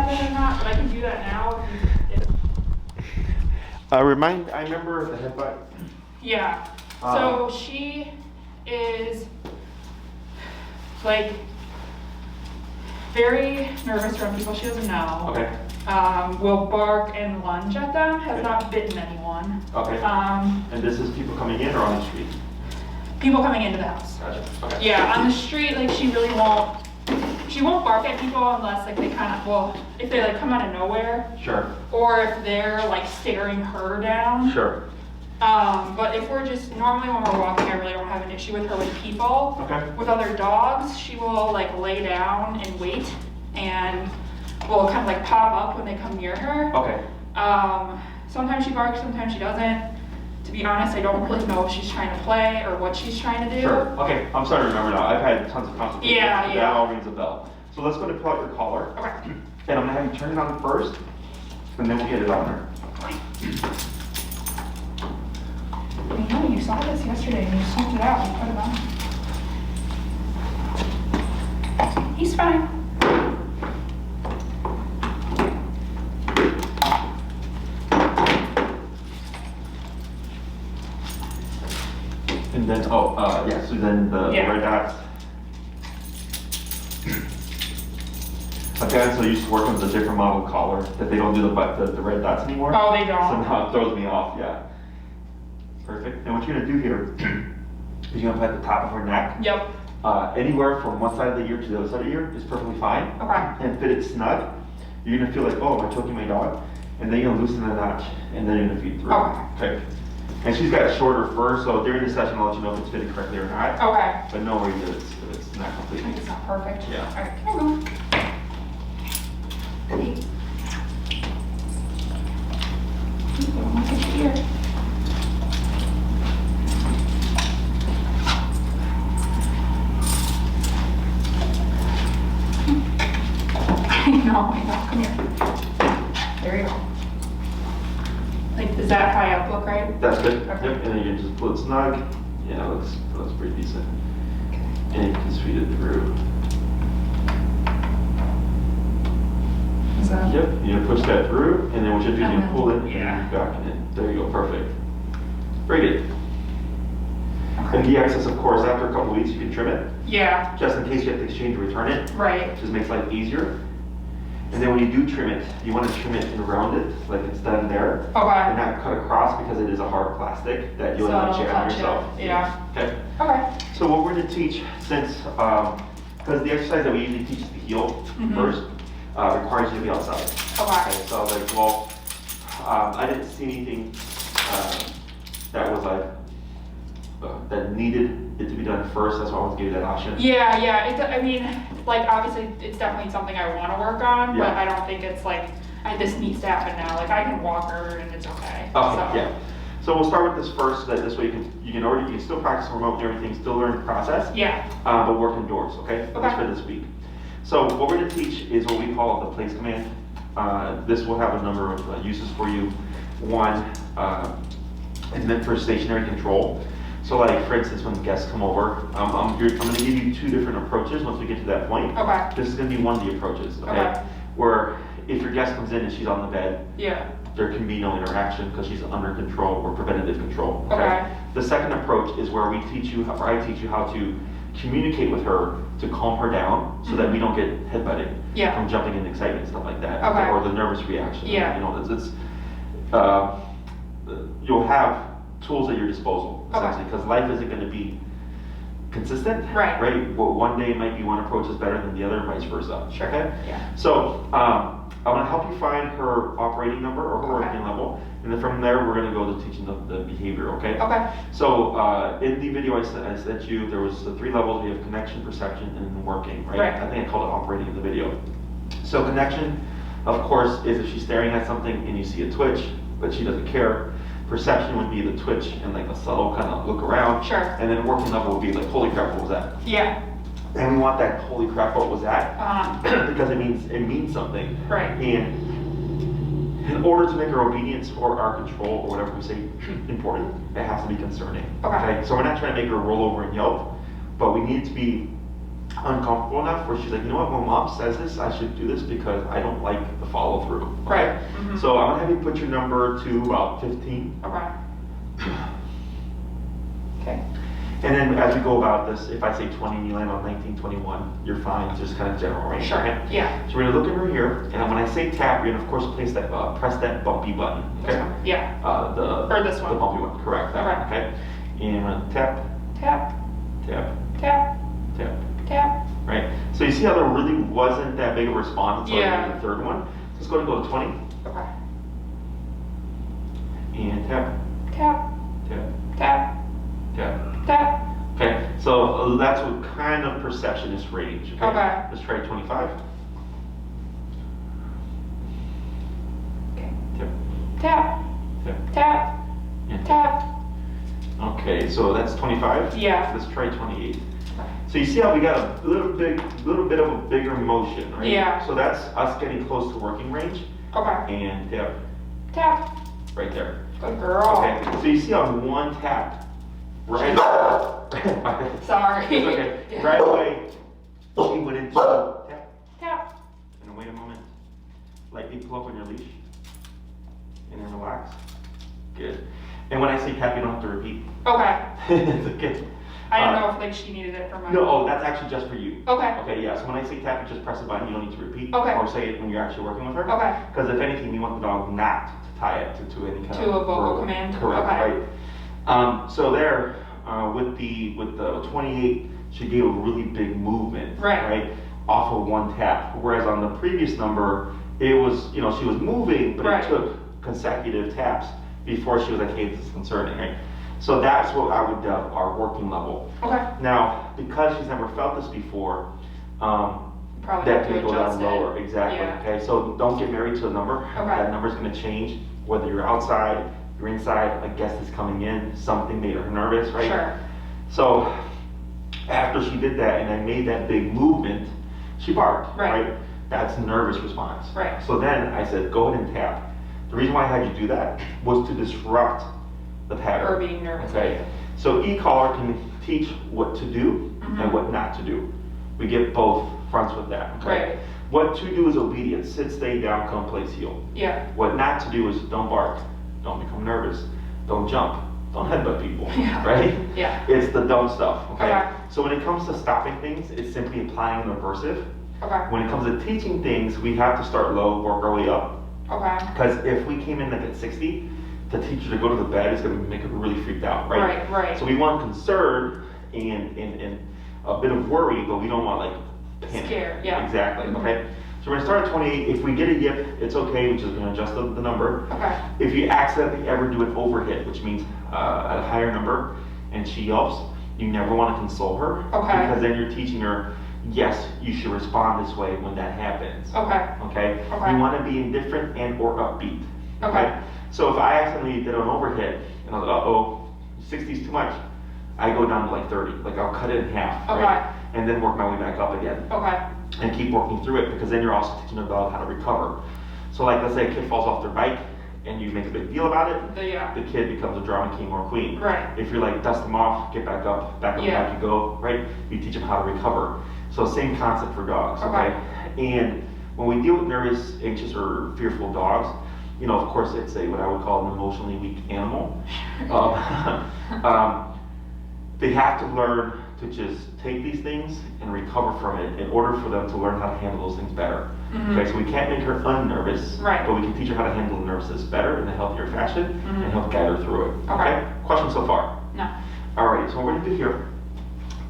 head it or not, but I can do that now. If I remember the headbutt. Yeah. So she is like very nervous around people she doesn't know. Okay. Will bark and lunge at them. Has not bitten anyone. Okay. And this is people coming in or on the street? People coming into the house. Gotcha. Okay. Yeah, on the street, like she really won't. She won't bark at people unless like they kind of, well, if they like come out of nowhere. Sure. Or if they're like staring her down. Sure. But if we're just, normally when we're walking, I really don't have an issue with her with people. Okay. With other dogs, she will like lay down and wait and will kind of like pop up when they come near her. Okay. Sometimes she barks, sometimes she doesn't. To be honest, I don't really know if she's trying to play or what she's trying to do. Sure. Okay. I'm starting to remember now. I've had tons of consultations. Yeah, That all rings a bell. So let's go to pull out your collar. Okay. And I'm gonna have you turn it on first, and then we'll get it on her. I know you saw this yesterday and you snipped it out and put it on. He's fine. And then, yeah, so then the red dots. I've gotten so used to working with a different model collar that they don't do the red dots anymore. Oh, they don't? So now it throws me off, yeah. Perfect. And what you're gonna do here is you're gonna put at the top of her neck. Yep. Anywhere from one side of the ear to the other side of the ear is perfectly fine. Okay. And fit it snug. You're gonna feel like, oh, am I choking my dog? And then you're gonna loosen the notch, and then you're gonna feed through. Okay. And she's got shorter fur, so during the session I'll let you know if it's fitted correctly or not. Okay. But no worries if it's not completely. It's not perfect. Yeah. All right, can I go? Goody. Ooh, look at here. I know, come here. There you go. Like, does that high up look right? That's good. Okay. Yep. And then you just pull it snug. Yeah, that looks pretty decent. And you can just feed it through. Is that? Yep. You push that through, and then what you do is you pull it and Yeah. back in it. There you go. Perfect. Very good. Okay. And the excess, of course, after a couple of weeks, you can trim it, Yeah, just in case you have to exchange or return it. right. Just makes life easier. And then when you do trim it, you want to trim it and round it, like it's done there. And Okay. not cut across because it is a hard plastic that you'll So end up it'll jamming touch it, yourself. yeah. Okay. Okay. So what we're going to teach, since, because the exercise that we usually teach is the heel first, requires you to be outside. Okay. So like, well, I didn't see anything that was like, that needed it to be done first. That's why I wanted to give you that option. Yeah, I mean, like, obviously, it's definitely something I want to work on, but Yeah. I don't think it's like, this needs to happen now. Like, I can walk her and it's okay. Okay, So, yeah. So we'll start with this first, so that this way you can still practice remote and everything, still learn the process. Yeah. But work indoors, okay? Okay. That's for this week. So what we're going to teach is what we call the place command. This will have a number of uses for you. One, it's meant for stationary control. So like, for instance, when guests come over, I'm going to give you two different approaches once we get to that point. Okay. This is going to be one of the approaches, okay? Okay. Where if your guest comes in and she's on the bed, Yeah. there can be no interaction because she's under control or preventative control. Okay. The second approach is where I teach you how to communicate with her to calm her down so that we don't get headbutting Yeah. from jumping in excitement and stuff like that, Okay. or the nervous reaction. Yeah. You know, you'll have tools at your disposal essentially because life isn't going to be consistent. Right. Right. Well, one day might be one approach is better than the other, and vice versa. Sure. Okay. Yeah. So I'm going to help you find her operating number or her Okay. working level, and then from there we're going to go to teaching the behavior. Okay. Okay. So in the video I sent you, there was the 3 levels. We have connection, perception, and working. Right. Right. I think I called it operating in the video. So connection, of course, is if she's staring at something and you see a twitch, but she doesn't care. Perception would be the twitch and like a subtle kind of look around. Sure. And then working level would be like, holy crap, what was that? Yeah. And we want that holy crap, what was that? Because it means something. Right. And in order to make our obedience or our control or whatever we say important, it has to be concerning. Okay. So we're not trying to make her roll over and yelp, but we need it to be uncomfortable enough where she's like, you know what, when mom says this, I should do this because I don't like the follow through. Okay? Right. Mhm. So I'm gonna have you put your number to about 15. Okay. Okay. And then as we go about this, if I say 20 and you land on 19, 21, you're fine, just kind of general range. Sure. Okay? Yeah. So we're gonna look at her here, and then when I say tap, you're gonna of course press that bumpy button. This Okay? one. Yeah. Or this one. The bumpy one, correct. That one, okay? And tap, Tap. tap, Tap. tap. Tap. Right? So you see how there really wasn't that big of a response until Yeah. the third one? Let's go to 20. Okay. And tap, Tap. tap, Tap. tap. Tap. Okay, so that's what kind of perception is range. Okay. Let's try 25. Okay. Tap, Tap. tap, Tap. and Tap. Okay, so that's 25. Yeah. Let's try 28. So you see how we got a little bit of a bigger motion, right? Yeah. So that's us getting close to working range. Okay. And tap, Tap. right there. Good girl. Okay, so you see on one tap, right? Sorry. It's okay. Yeah. Right away, she went into tap. Tap. And wait a moment. Lightly pull up on your leash. And then relax. Good. And when I say tap, you don't have to repeat. Okay. It's okay. I don't know if like she needed it for my. No, that's actually just for you. Okay. Okay, yeah. So when I say tap, you just press the button. You don't need to repeat. Okay. Or say it when you're actually working with her. Okay. Because if anything, we want the dog not to tie it to any kind To of a vocal verbal. command. Correct. Okay. Right. So there, with the 28, she gave a really big movement. Right. Off of one tap. Whereas on the previous number, it was, she was moving, but Right. it took consecutive taps before she was like, hey, this is concerning, right? So that's what I would dub our working level. Okay. Now, because she's never felt this before, Probably that have to can go adjust down it. lower. Exactly. Yeah. Okay. So don't get married to a number. Okay. That number's going to change whether you're outside, you're inside. A guest is coming in. Something made her nervous, right? Sure. So after she did that, and I made that big movement, she barked. Right. That's a nervous response. Right. So then I said, go ahead and tap. The reason why I had you do that was to disrupt the pattern. Her being nervous. Okay. So e-collar can teach what to do and what not to do. We get both fronts with that. Okay. Right. What to do is obedience. Sit, stay down, come, place, heel. Yeah. What not to do is don't bark, don't become nervous, don't jump, don't headbutt people. Yeah. Right? Yeah. It's the dumb stuff. Okay. Okay. So when it comes to stopping things, it's simply applying an aversive. Okay. When it comes to teaching things, we have to start low, work our way up. Okay. Because if we came in like at 60, the teacher to go to the bed is going to make her really freaked out, right? Right. Right. So we want concern and a bit of worry, but we don't want like panic. Scare, yeah. Exactly. Okay. So we're going to start at 28. If we get a yip, it's okay. We're just going to adjust the number. Okay. If you accidentally ever do an overhit, which means a higher number, and she yelps, you never want to console her. Okay. Because then you're teaching her, yes, you should respond this way when that happens. Okay. Okay? Okay. You want to be indifferent and or upbeat. Okay. So if I accidentally did an overhit, and I was like, uh-oh, 60 is too much, I go down to like 30. Like I'll cut it in half. Okay. Right? And then work my way back up again. Okay. And keep working through it, because then you're also teaching the dog how to recover. So like, let's say a kid falls off their bike, and you make a big deal about it, Yeah. the kid becomes a drama king or queen. Right. If you're like, dust them off, get back up, Yeah. back you go, right? You teach them how to recover. So same concept for dogs, okay? And when we deal with nervous, anxious, or fearful dogs, of course it's what I would call an emotionally weak animal. They have to learn to just take these things and recover from it in order for them to learn how to handle those things better. Okay, so we can't make her unnervous, Right. but we can teach her how to handle nervousness better in a healthier fashion and help guide her through it. Okay. Question so far? No. Alright, so what we're going to do here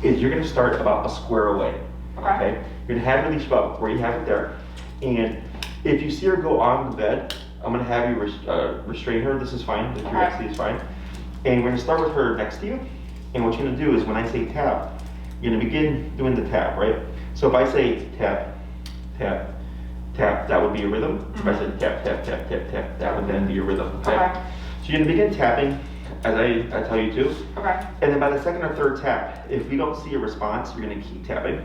is you're going to start about a square away. Okay. You're going to have her leash about where you have it there. And if you see her go on the bed, I'm going to have you restrain her. This is fine. The curiosity is fine. And we're going to start with her next to you. And what you're going to do is when I say tap, you're going to begin doing the tap, right? So if I say tap, tap, tap, that would be your rhythm. If I said tap, tap, tap, tap, tap, that would then be your rhythm. Okay. So you're going to begin tapping as I tell you to. Okay. And then by the second or third tap, if we don't see a response, you're going to keep tapping.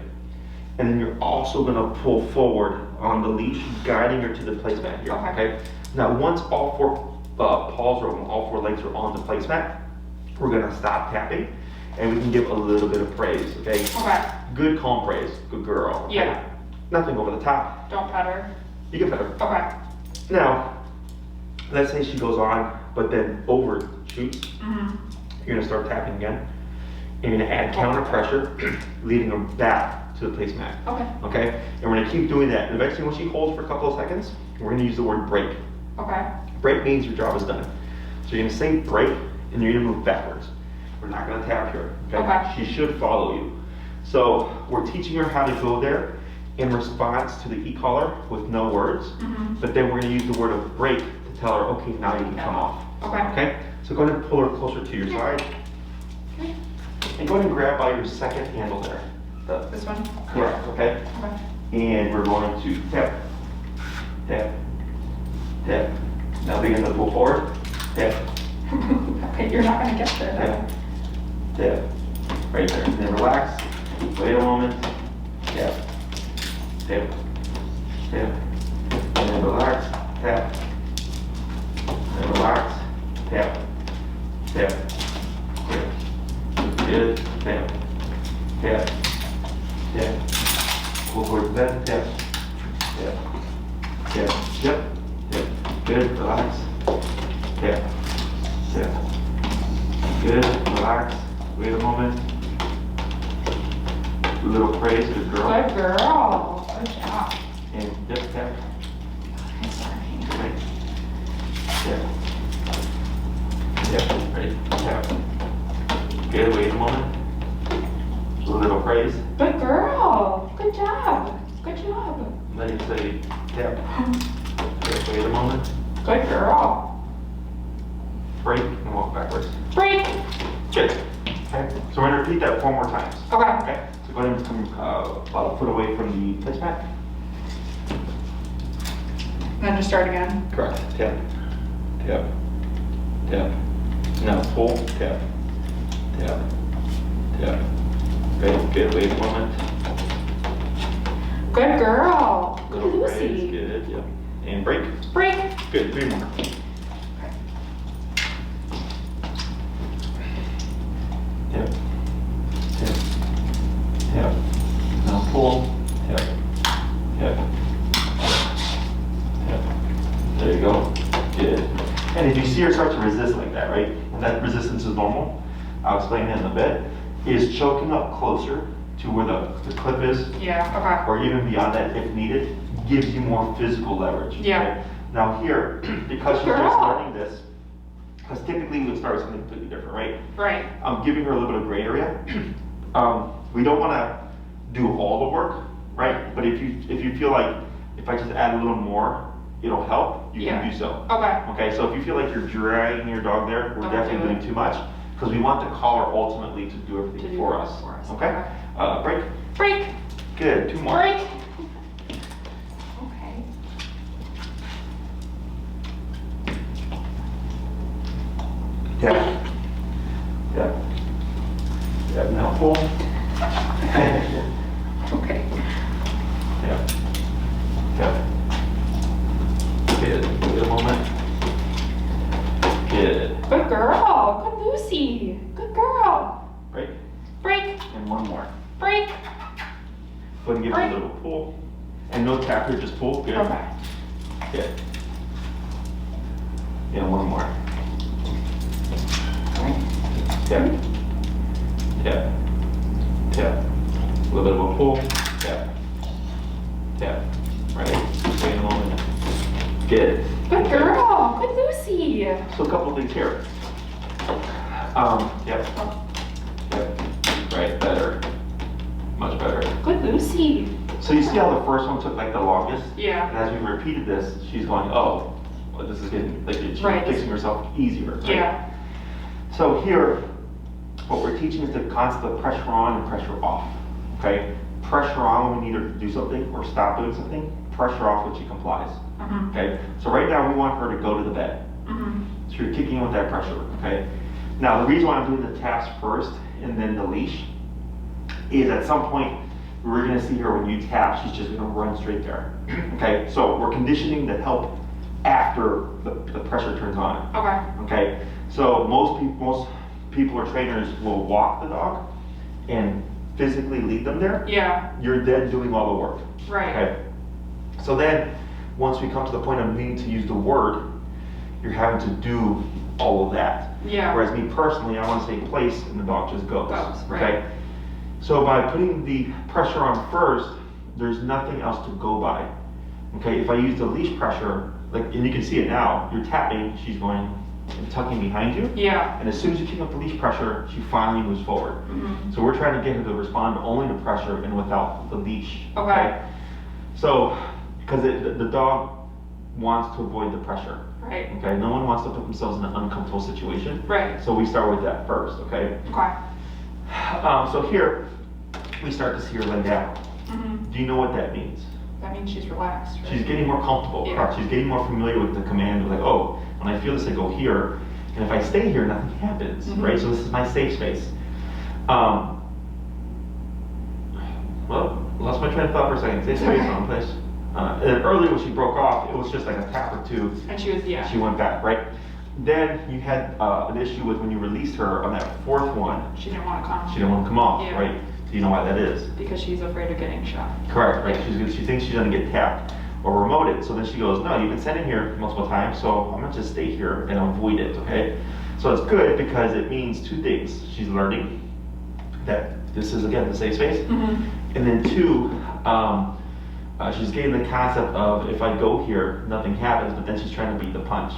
And then you're also going to pull forward on the leash, guiding her to the placemat here. Okay. Now, once all four paws or all four legs are on the placemat, we're going to stop tapping. and we can give a little bit of praise, okay? Okay. Good, calm praise. Good girl. Okay? Yeah. Nothing over the top. Don't pet her. You can pet her. Okay. Now, let's say she goes on, but then overshoots. Mm-hmm. You're gonna start tapping again. You're gonna add counter pressure, leading her back to the placemat. Okay. Okay? And we're gonna keep doing that. And eventually, when she holds for a couple of seconds, we're gonna use the word break. Okay. Break means your job is done. So you're gonna say break, and you're gonna move backwards. We're not gonna tap her. Okay. She should follow you. So we're teaching her how to go there in response to the e-collar with no words. Mm-hmm. But then we're gonna use the word of break to tell her, okay, now you can come off. Okay. Okay? So go ahead and pull her closer to your side. Okay. And go ahead and grab by your second handle there. This one? Correct, okay? Okay. And we're going to tap, tap, tap. Now begin to pull forward. Tap, Okay, you're not gonna get there. tap, tap. Right there. And then relax. Wait a moment. Tap, tap, tap. And then relax. Tap. And relax. Tap, tap, tap. Good. Tap, tap, tap. Pull forward then. Tap, tap, tap. Yep. Tap. Good. Relax. Tap, tap. Good. Relax. Wait a moment. A little praise, good girl. Good girl. Good job. And yep, tap. I'm sorry. Right. Tap. Yep. Ready. Tap. Good. Wait a moment. A little praise. Good girl. Good job. Good job. Then you say tap. Good. Wait a moment. Good girl. Break and walk backwards. Break. Good. Okay. So we're gonna repeat that 4 more times. Okay. Okay. So go ahead and come about a foot away from the placemat. Then just start again. Correct. Tap. Tap. Tap. Now pull. Tap. Tap. Tap. Good. Good. Wait a moment. Good girl. Good Little praise. Lucy. Good. Yep. And break. Break. Good. 3 more. Tap. Tap. Tap. Now pull. Tap. Tap. Tap. There you go. Good. And if you see her start to resist like that, right? And that resistance is normal. I'll explain that in a bit. Is choking up closer to where the clip is, Yeah. or even beyond that if needed, gives you more physical leverage. Yeah. Okay? Now here, because she's just learning this, because typically we would start with something completely different, right? Okay. Right. I'm giving her a little bit of gray area. We don't want to do all the work, right? But if you feel like if I just add a little more, it'll help, you can do so. Okay. Okay, so if you feel like you're dragging your dog there, we're Don't definitely do doing too much, because we want the collar ultimately to do everything To do for it us. for us. Okay? Break. Break. Good. 2 more. Break. Okay. Tap. Tap. Tap. Now pull. Okay. Tap. Tap. Good. Wait a moment. Good. Good girl. Good Lucy. Good girl. Break. Break. And 1 more. Break. Go ahead and give her a little pull. And no tap here, just pull. Good. Okay. Good. And 1 more. Tap. Tap. Tap. A little bit of a pull. Tap. Tap. Right. Wait a moment. Good. Good girl. Good Lucy. So a couple things here. Yep. Yep. Right. Better. Much better. Good Lucy. So you see how the first one took like the longest? Yeah. And as we repeated this, she's going, oh, well, this is getting, like, she's Right. fixing herself easier. Right? Yeah. So here, what we're teaching is the concept of pressure on and pressure off. Okay? Pressure on when we need her to do something or stop doing something. Pressure off when she complies. Mhm. Okay? So right now we want her to go to the bed. Mhm. So you're kicking in with that pressure. Okay? Now the reason why I'm doing the taps first and then the leash is at some point we're going to see her when you tap, she's just going to run straight there. Okay? So we're conditioning the help after the pressure turns on. Okay. Okay? So most people or trainers will walk the dog and physically lead them there, Yeah, you're then doing all the work. right. Okay. So then, once we come to the point of needing to use the word, you're having to do all of that. Yeah. Whereas me personally, I want to say place, and the dog just goes. Goes, right. Okay. So by putting the pressure on first, there's nothing else to go by. Okay. If I use the leash pressure, like, and you can see it now, you're tapping, she's going and tucking behind you. Yeah. And as soon as you kick up the leash pressure, she finally moves forward. Mhm. So we're trying to get her to respond only to pressure and without the leash. Okay. So, because the dog wants to avoid the pressure. Right. Okay. No one wants to put themselves in an uncomfortable situation. Right. So we start with that first. Okay. Okay. So here we start to see her lay down. Mhm. Do you know what that means? That means she's relaxed, right? She's getting more comfortable. Yeah. Correct. She's getting more familiar with the command of like, oh, when I feel this, I go here, and if I stay here, nothing happens, Mhm. right? So this is my safe space. Well, lost my train of thought for a second. Safe space, wrong place. And earlier when she broke off, it was just like a tap or two. And she was, yeah. She went back, right? Then you had an issue with when you released her on that fourth one. She didn't want to come. She didn't want to come off, Yeah. right? Do you know why that is? Because she's afraid of getting shot. Correct, right? She thinks she's gonna get tapped or remoted. So then she goes, no, you've been sitting here multiple times, so I'm gonna just stay here and avoid it, okay? So it's good because it means two things. She's learning that this is, again, the safe space. Mhm. And then two, she's getting the concept of if I go here, nothing happens, but then she's trying to beat the punch.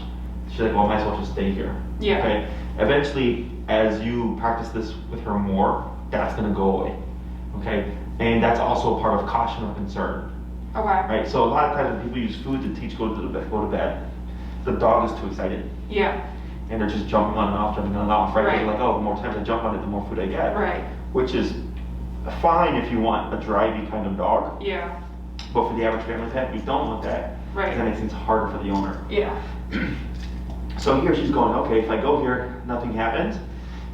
She's like, well, I might as well just stay here. Yeah. Okay? Eventually, as you practice this with her more, that's gonna go away. Okay? And that's also part of caution or concern. Okay. Right? So a lot of times when people use food to teach go to bed, the dog is too excited. Yeah. And they're just jumping on and off, jumping on and off, right? Right. They're like, oh, the more times I jump on it, the more food I get. Right. Which is fine if you want a drivey kind of dog. Yeah. But for the average family pet, we don't want that. Right. Because that makes things harder for the owner. Yeah. So here she's going, okay, if I go here, nothing happens.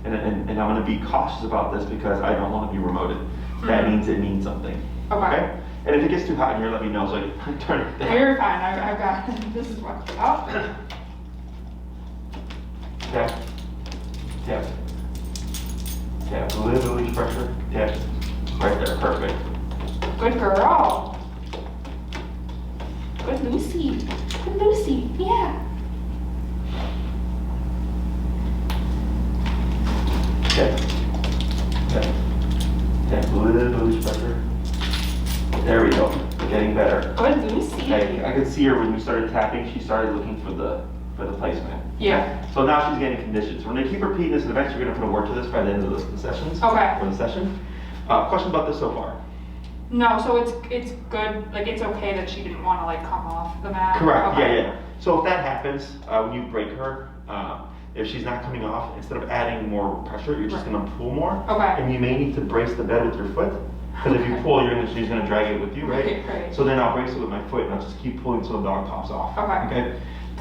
And I'm going to be cautious about this because I don't want to be remoted. That Mhm. means it means something. Okay. And if it gets too hot in here, let me know so I can turn it No, down. you're fine. I've got, this is what, oh. Tap. Tap. Tap. A little leash pressure. Tap. Right there. Perfect. Good girl. Good Lucy. Good Lucy. Yeah. Tap. Tap. Tap. A little leash pressure. There we go. Getting better. Good Lucy. Okay, I could see her when we started tapping, she started looking for the placement. Yeah. So now she's getting conditioned. So we're gonna keep repeating this, and eventually we're gonna put a word to this by the end of the sessions. Okay. Or the session. Question about this so far? No, so it's good, like it's okay that she didn't want to like come off the mat? Correct, Okay. yeah. So if that happens, when you break her, if she's not coming off, instead of adding more pressure, you're just gonna pull more. Okay. And you may need to brace the bed with your foot. Because if you pull, she's gonna drag it with you, right? Right. So then I'll brace it with my foot and I'll just keep pulling until the dog pops off. Okay.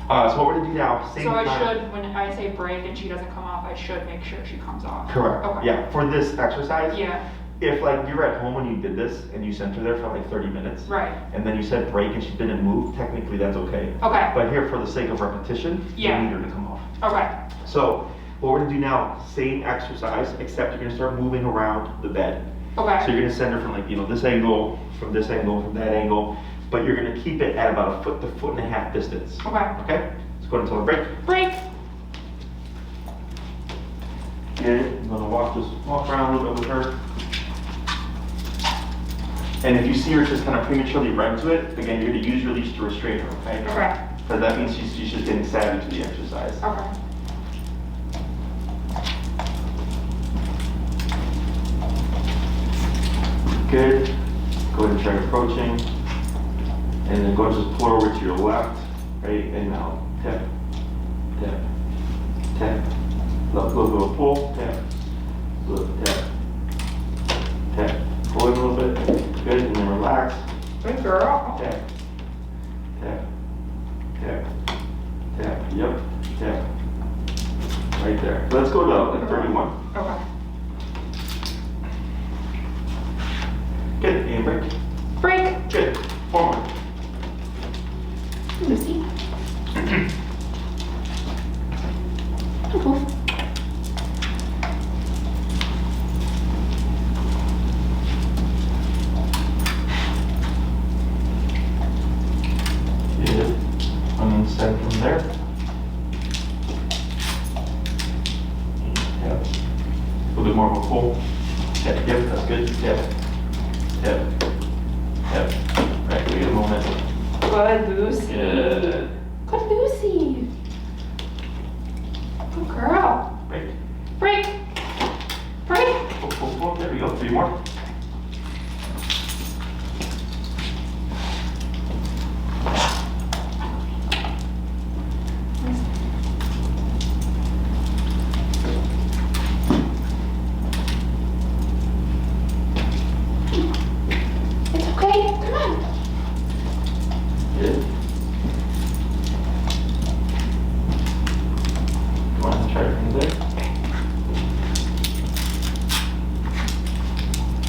So what we're gonna do now, same So I time. should, when I say break and she doesn't come off, I should make sure she comes off? Correct. Okay. Yeah, for this exercise. Yeah, If like you're at home when you did this and you sent her there for like 30 minutes. right. And then you said break and she didn't move, technically that's okay. Okay. But here, for the sake of repetition, Yeah. you need her to come off. Okay. So what we're gonna do now, same exercise, except you're gonna start moving around the bed. So Okay. you're gonna send her from like, this angle, from this angle, from that angle, but you're gonna keep it at about a foot to foot and a half distance. Okay. Okay? Let's go until a break. Break. Good. I'm gonna just walk around a little bit with her. And if you see her just kind of prematurely run to it, again, you're gonna use your leash to restrain her, okay? Okay. Because that means she's just getting savvy to the exercise. Okay. Good. Go ahead and try approaching. And then go and just pull her over to your left, right? And now tap, tap, tap. Little bit of pull, tap, little tap, tap. Pull in a little bit. Good. And then relax. Good girl. Tap, tap, tap, tap. Yep, tap. Right there. Let's go to like 31. Okay. Good. And break. Break. Good. Forward. Lucy. Yep, that's good. Yep. Yep. Yep. Right, wait a moment. Good, Lucy. Good. Good, Lucy. Good girl. Break. Break. Break. Oh, there we go. 3 more. It's okay. Come on. Good. You want to try from there?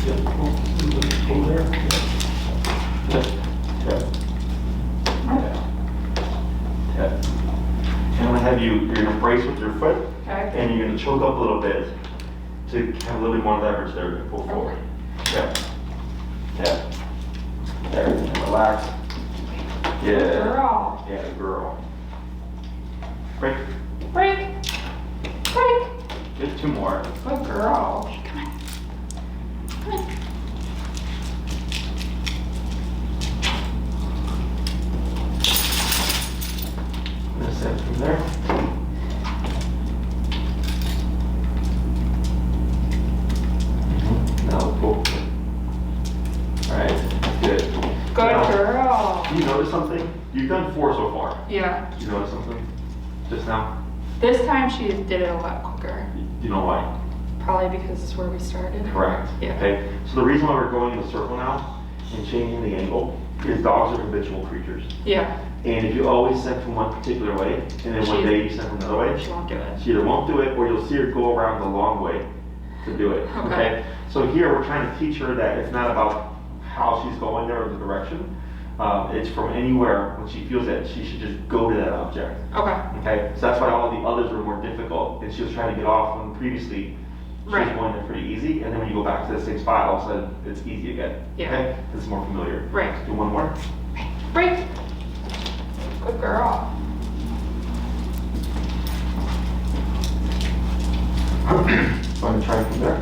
Yep. Over there. Yep. Yep. Yep. Yep. And I'm gonna have you, you're gonna brace with your foot, Okay. and you're gonna choke up a little bit to have a little bit more leverage there to pull forward. Yep. Yep. There, and relax. Good Yeah. girl. Yeah, girl. Break. Break. Break. Good, 2 more. Good girl. Okay, come on. Come on. I'm gonna set from there. Now pull. Alright, good. Good Now, girl. do you notice something? You've done 4 so far. Yeah. Do you notice something? Just now? This time she did it a lot quicker. Do you know why? Probably because it's where we started. Correct. Yeah. Okay, so the reason why we're going in the circle now and changing the angle is dogs are habitual creatures. Yeah. And if you always send from one particular way, and then one She- day you send from another way, She won't do it. she either won't do it or you'll see her go around the long way to do it. Okay. So here we're trying to teach her that it's not about how she's going there or the direction. It's from anywhere when she feels that she should just go to that object. Okay. Okay, so that's why all the others were more difficult, and she was trying to get off when previously she was Right. going there pretty easy, and then when you go back to the same spot, all of a sudden it's easy again. Yeah. Okay, it's more familiar. Right. Do 1 more. Break. Good girl. Want to try from there?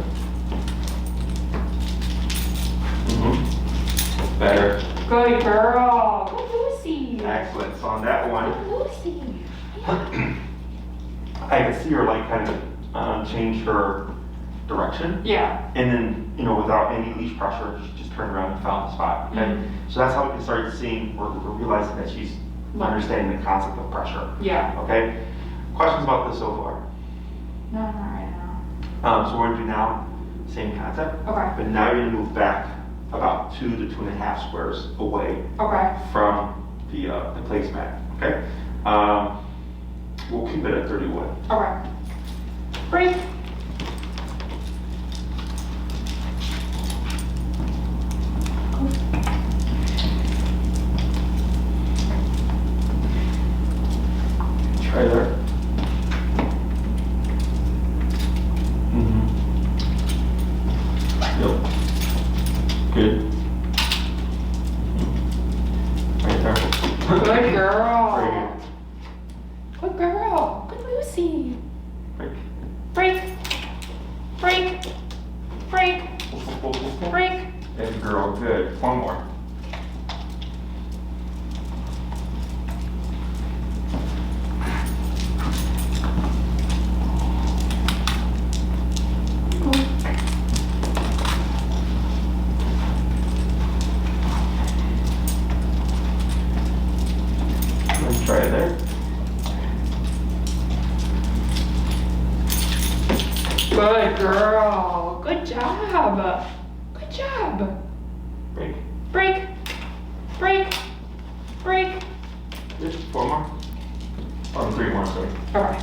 Better. Good girl. Good Lucy. Excellent. So on that one, Good Lucy. I can see her like kind of change her direction, Yeah. and then without any leash pressure, just turn around and found the spot. Okay, Mhm. so that's how we can start seeing or realizing that she's understanding the concept of pressure. Yeah. Okay, questions about this so far? No, not right now. So we're gonna do now same concept, Okay. but now you're gonna move back about 2 to 2.5 squares away Okay. from the placemat. Okay, we'll keep it at 31. Okay. Break. Try there. Yep. Good. Right there. Good girl. Very Good girl. Good Lucy. good. Break. Break. Break. Break. Break. Good girl, good. 1 more. Let's try it there. Good girl. Good job. Good job. Break. Break. Break. Break. Good. 4 more. Oh, 3 more, sorry. Okay.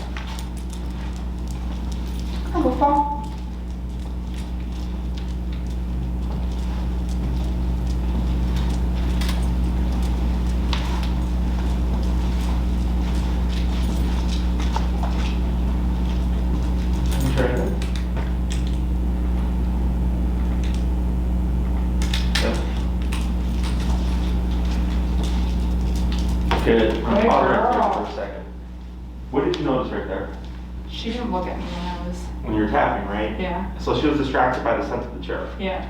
Come on, go fall. Let me try it. Yep. Good. I'm Good pause right there girl. for a second. What did you notice right there? She didn't look at me when you're tapping, right? yeah, So she was distracted by the scent of the chair. yeah,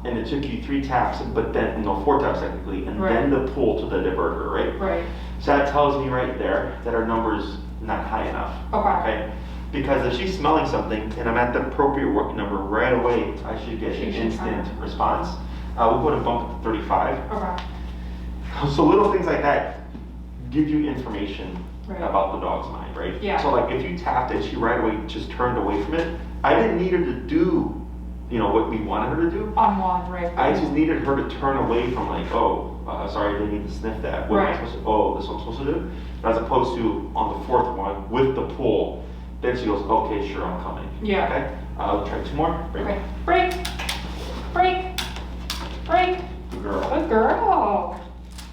And it took you 3 taps, but then, 4 taps technically, and Right. then the pull to the diverter, right? right, So that tells me right there that our number's not high enough. okay, Because if she's smelling something and I'm at the appropriate working number right away, I should get She an should instant come. response. We'll put a bump to 35. okay, So little things like that give you information Right. about the dog's mind, right? Yeah. So like if you tapped it, she right away just turned away from it. I didn't need her to do, what we wanted her to do. on one, right. I just needed her to turn away from like, oh, sorry, I didn't need to sniff that. What am I Right. supposed to, oh, this is what I'm supposed to do? As opposed to on the 4th one with the pull, then she goes, okay, sure, I'm coming. Yeah. Okay, I'll try 2 more. Break. Okay, break, break, break, Good girl. good girl,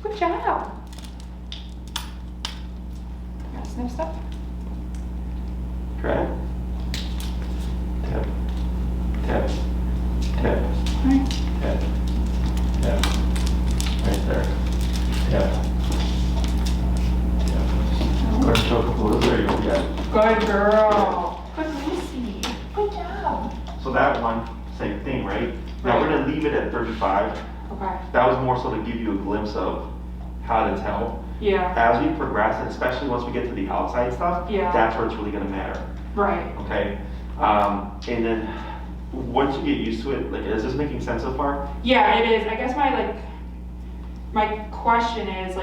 good job. Got sniff stuff? Try it. Tap. Tap. Tap. Alright. Tap. Tap. Right there. Tap. Tap. Go ahead and choke a little. There you go. Yeah. Good girl. Good Lucy. Good job. So that one, same thing, right? Now we're Right. gonna leave it at 35. Okay. That was more so to give you a glimpse of how to tell. Yeah. As we progress, and especially once we get to the outside stuff, Yeah. that's where it's really gonna matter, Right. okay? And then, once you get used to it, like, is this making sense so far? Yeah, it is. I guess my question is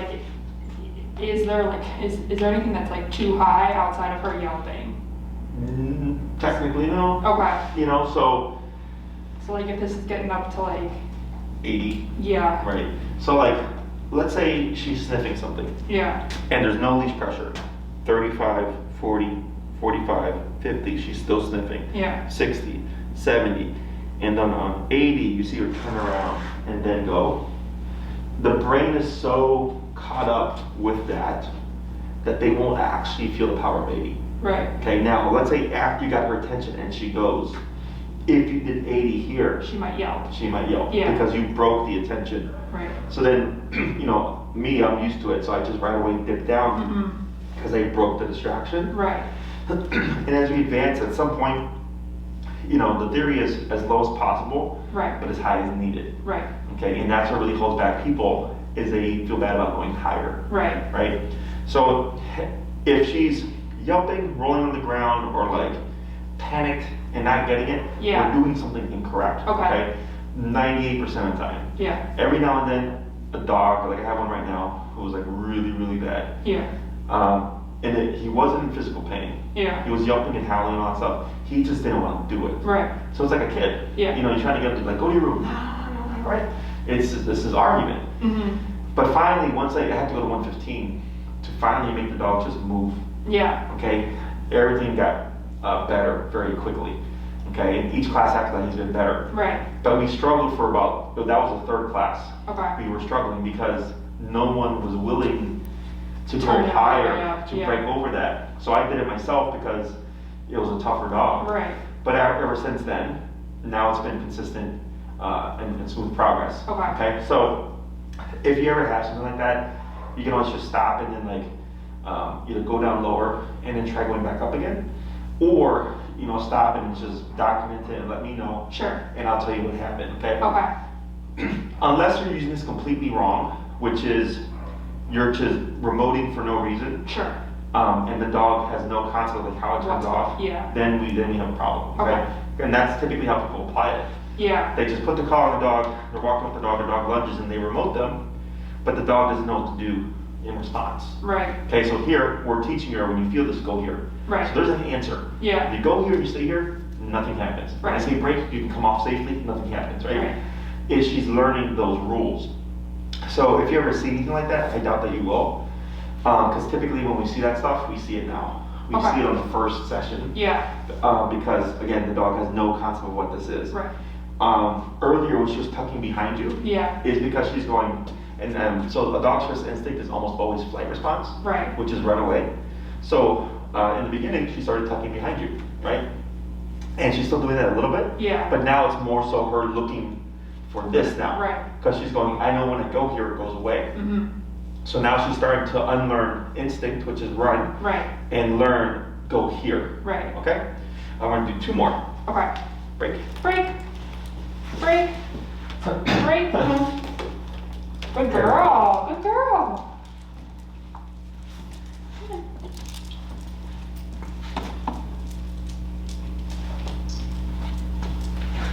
is there anything that's like too high outside of her yelping? Technically, no. Okay. So So like if this is getting up to like, 80, yeah, right? So like, let's say she's sniffing something, yeah, and there's no leash pressure. 35, 40, 45, 50, she's still sniffing. yeah, 60, 70, and then on 80, you see her turn around and then go. The brain is so caught up with that they won't actually feel the power of 80. right, Okay, now let's say after you got her attention and she goes, if you did 80 here, she might yelp. she might yell Yeah. because you broke the attention. Right. So then, me, I'm used to it, so I just right away dip down Mm-hmm. because I broke the distraction. Right, And as we advance, at some point, the theory is as low as possible, right, but as high as needed. right, Okay, and that's what really holds back people is they feel bad about going higher, right, right? So if she's yelping, rolling on the ground, or like panicked and not getting it, Yeah. we're doing something incorrect. Okay. 98% of the time. yeah, Every now and then, a dog, like I have one right now, who was like really, really bad. yeah, And he wasn't in physical pain. yeah, He was yelping and howling and all that stuff. He just didn't want to do it. right, So it's like a kid. Yeah. You're trying to get him to like, go to your room. No, right? It's this argument. mm-hmm, But finally, once I had to go to 115 to finally make the dog just move, yeah, okay, everything got better very quickly. Okay, and each class after that he's been better. right, But we struggled for that was the 3rd class. okay, We were struggling because no one was willing to go Turn it higher higher up, to yeah. break over that. So I did it myself because it was a tougher dog. right, But ever since then, now it's been consistent and smooth progress. Okay. So if you ever have something like that, you can always just stop and then either go down lower and then try going back up again, or stop and just document it and let me know, sure, and I'll tell you what happened. Okay. okay, Unless you're using this completely wrong, which is you're just remoting for no reason, sure, and the dog has no concept of how it turns What's off, yeah. then we have a problem. Okay? And that's typically how people apply it. yeah, They just put the collar on the dog, they're walking with the dog lunges, and they remote them, but the dog doesn't know what to do in response. right, Okay, so here, we're teaching her when you feel this, go here. right, So there's an answer. yeah, You go here, you stay here, nothing happens. When I Right. say break, you can come off safely, nothing happens, right? Right. Is she's learning those rules. So if you ever see anything like that, I doubt that you will. Because typically when we see that stuff, we see it now. We Okay. see it on the first session. yeah, Because again, the dog has no concept of what this is. right, Earlier when she was tucking behind you, yeah, is because she's going, and so a dog's first instinct is almost always flight response, right, which is run away. So in the beginning, she started tucking behind you, right? And she's still doing that a little bit, yeah, but now it's more so her looking for this now. right, Because she's going, I know when I go here, it goes away. mm-hmm, So now she's starting to unlearn instinct, which is run, right, and learn go here. Right. Okay? I want to do 2 more. Okay. Break. Break. Break. Break. Good girl. Good girl.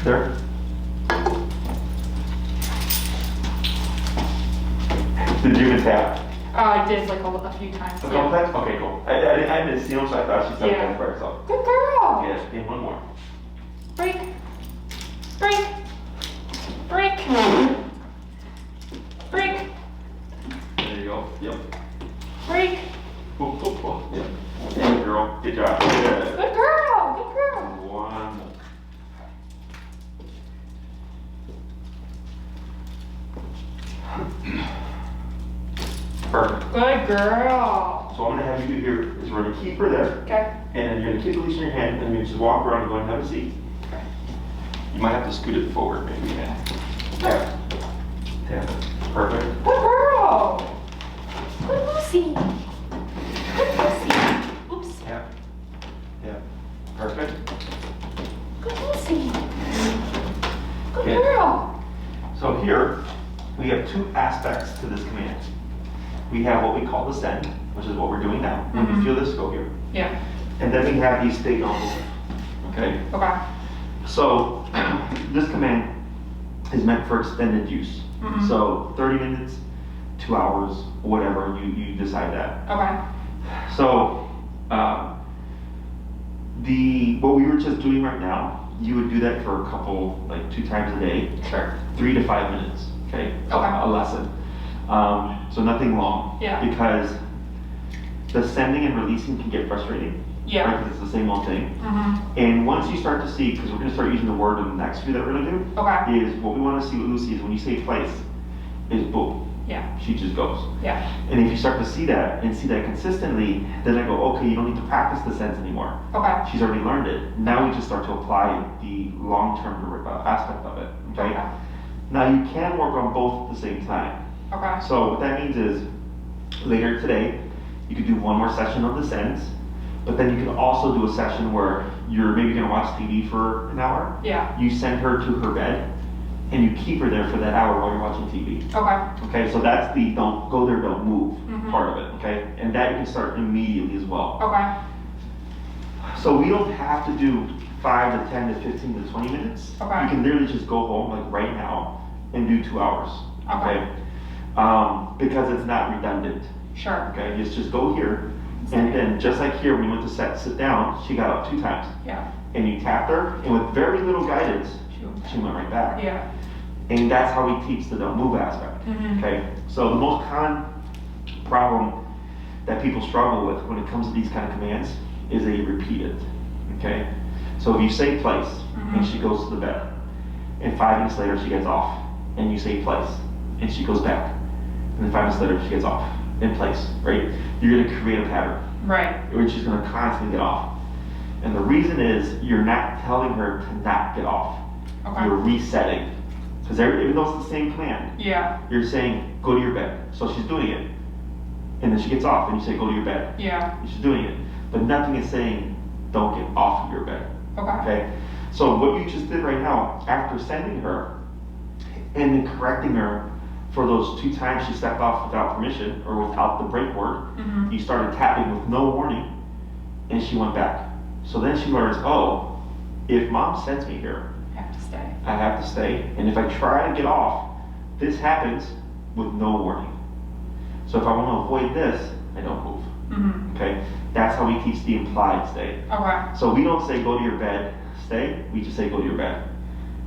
There. Did you even tap? I did like a few times. A couple times? Okay, cool. I didn't see him, so I thought she said that by herself. Good girl. Yes, and 1 more. Break. Break. Break. Break. There you go. Yep. Break. Yep. Good girl. Good job. Good. Good girl. Good girl. 1 more. Perfect. Good girl. So what I'm gonna have you do here is we're gonna keep her there, Okay. and then you're gonna keep the leash in your hand, and you just walk around and go and have a seat. Okay. You might have to scoot it forward, maybe. Yeah. Tap. Tap. Perfect. Good girl. Good Lucy. Good Lucy. Oops. Tap. Tap. Perfect. Good Lucy. Good Yeah. girl. So here, we have 2 aspects to this command. We have what we call the send, which is what we're doing now. When you Mhm. feel this, go here. Yeah. And then we have these stay on move. Okay? Okay. So this command is meant for extended use. Mhm. So 30 minutes, 2 hours, whatever, you decide that. Okay. So what we were just doing right now, you would do that for a couple, like 2 times a day, Sure. 3 to 5 minutes, okay? Okay. A lesson. So nothing long. Yeah. Because the sending and releasing can get frustrating. Yeah. Right, because it's the same old thing. Mhm. And once you start to see, because we're going to start using the word in the next few that we're going to do, Okay. is what we want to see with Lucy is when you say place, is boom, Yeah. she just goes. Yeah. And if you start to see that and see that consistently, then I go, okay, you don't need to practice the sense anymore. Okay. She's already learned it. Now we just start to apply the long-term aspect of it. Okay. Okay. Now you can work on both at the same time. Okay. So what that means is later today, you could do 1 more session of the sense, but then you could also do a session where you're maybe going to watch TV for an hour. Yeah. You send her to her bed, and you keep her there for that hour while you're watching TV. Okay. Okay, so that's the don't go there, don't move Mhm. part of it. Okay, and that you can start immediately as well. Okay. So we don't have to do 5 to 10 to 15 to 20 minutes. Okay. You can literally just go home like right now and do 2 hours. Okay. Because it's not redundant. Sure. Okay, just go here, and then just like here when you went to sit down, she got up 2 times, Yeah. and you tapped her, and with very little guidance, she went right back. Yeah. And that's how we teach the don't move aspect. Mhm. Okay, so the most common problem that people struggle with when it comes to these kind of commands is they repeat it. Okay, so if you say place and Mhm. she goes to the bed, and 5 minutes later she gets off, and you say place and she goes back, and then 5 minutes later she gets off in place, right? You're going to create a pattern Right. where she's going to constantly get off. And the reason is you're not telling her to not get off. Okay. You're resetting. Because even though it's the same command, Yeah. you're saying go to your bed. So she's doing it. And then she gets off and you say go to your bed. Yeah. And she's doing it. But nothing is saying don't get off of your bed. Okay. Okay? So what you just did right now, after sending her and then correcting her for those 2 times she stepped off without permission or without the break word, Mhm. you started tapping with no warning and she went back. So then she learns, oh, if mom sends me here, I have to stay. I have to stay. And if I try to get off, this happens with no warning. So if I want to avoid this, I don't move. Mhm. Okay? That's how we teach the implied stay. Okay. So we don't say go to your bed, stay. We just say go to your bed.